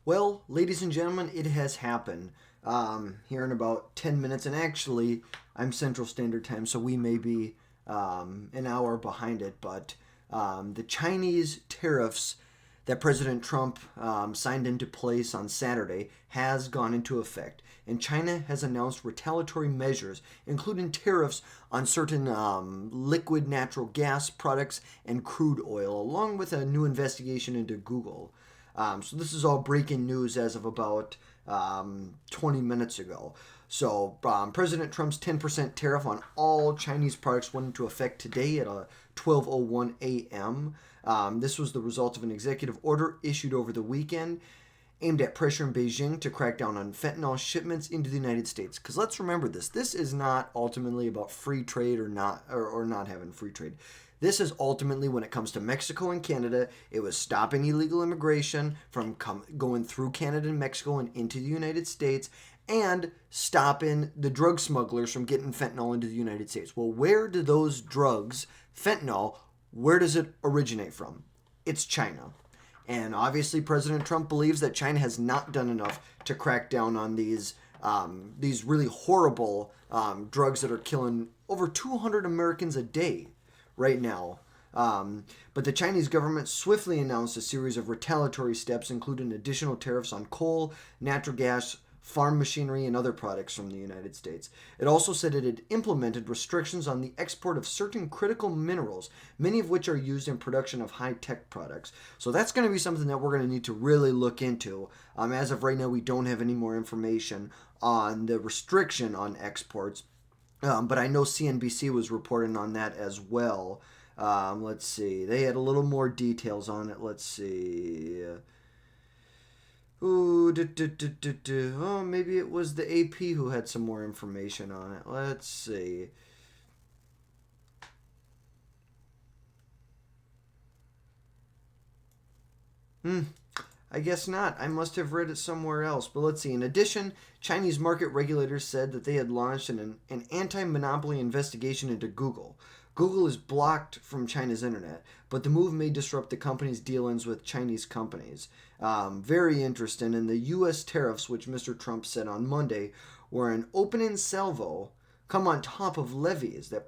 Well, ladies and gentlemen, it has happened here in about 10 minutes. And actually, I'm Central Standard Time, so we may be an hour behind it. But the Chinese tariffs that President Trump signed into place on Saturday has gone into effect. And China has announced retaliatory measures, including tariffs on certain liquid natural gas products and crude oil, along with a new investigation into Google. So this is all breaking news as of about 20 minutes ago. So President Trump's 10% tariff on all Chinese products went into effect today at 12:01 a.m. This was the result of an executive order issued over the weekend aimed at pressuring Beijing to crack down on fentanyl shipments into the United States. Because let's remember this. This is not ultimately about free trade or not having free trade. This is ultimately, when it comes to Mexico and Canada, it was stopping illegal immigration from going through Canada and Mexico and into the United States, and stopping the drug smugglers from getting fentanyl into the United States. Well, where do those drugs, fentanyl, where does it originate from? It's China. And obviously President Trump believes that China has not done enough to crack down on these really horrible drugs that are killing over 200 Americans a day right now. But the Chinese government swiftly announced a series of retaliatory steps, including additional tariffs on coal, natural gas, farm machinery, and other products from the United States. It also said it had implemented restrictions on the export of certain critical minerals, many of which are used in production of high-tech products. So that's going to be something that we're going to need to really look into. As of right now, we don't have any more information on the restriction on exports, but I know CNBC was reporting on that as well. Let's see. They had a little more details on it. Let's see. Oh, maybe it was the AP who had some more information on it. Let's see. I guess not. I must have read it somewhere else. But let's see. In addition, Chinese market regulators said that they had launched an anti-monopoly investigation into Google. Google is blocked from China's internet, but the move may disrupt the company's dealings with Chinese companies. Very interesting. And the U.S. tariffs, which Mr. Trump said on Monday, were an opening salvo, come on top of levies that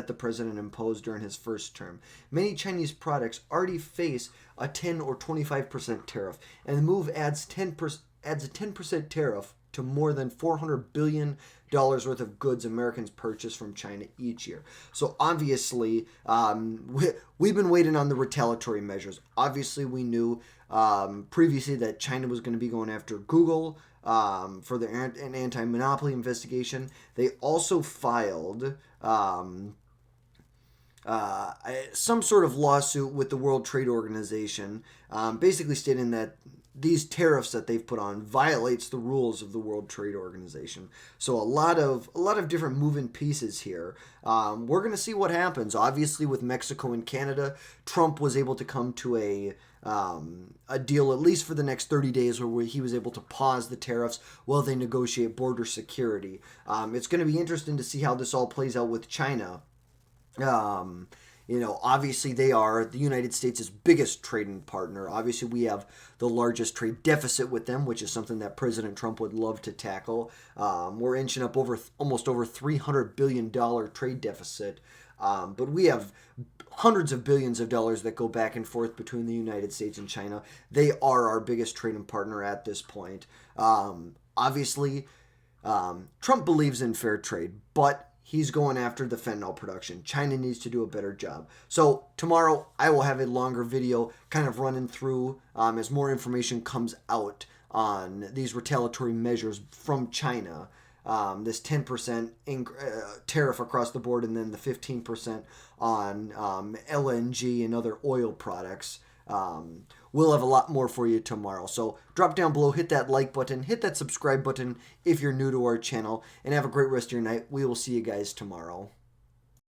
the president imposed during his first term. Many Chinese products already face a 10 or 25% tariff, and the move adds a 10% tariff to more than $400 billion worth of goods Americans purchase from China each year. So obviously, we've been waiting on the retaliatory measures. Obviously, we knew previously that China was going to be going after Google for an anti-monopoly investigation. They also filed some sort of lawsuit with the World Trade Organization, basically stating that these tariffs that they've put on violates the rules of the World Trade Organization. So a lot of different moving pieces here. We're going to see what happens. Obviously, with Mexico and Canada, Trump was able to come to a deal, at least for the next 30 days, where he was able to pause the tariffs while they negotiate border security. It's going to be interesting to see how this all plays out with China. Obviously they are the United States' biggest trading partner. Obviously we have the largest trade deficit with them, which is something that President Trump would love to tackle. We're inching up almost over $300 billion trade deficit. But we have hundreds of billions of dollars that go back and forth between the United States and China. They are our biggest trading partner at this point. Obviously, Trump believes in fair trade, but he's going after the fentanyl production. China needs to do a better job. So tomorrow I will have a longer video kind of running through as more information comes out on these retaliatory measures from China. This 10% tariff across the board, and then the 15% on LNG and other oil products. We'll have a lot more for you tomorrow. So drop down below, hit that like button, hit that subscribe button if you're new to our channel, and have a great rest of your night. We will see you guys tomorrow.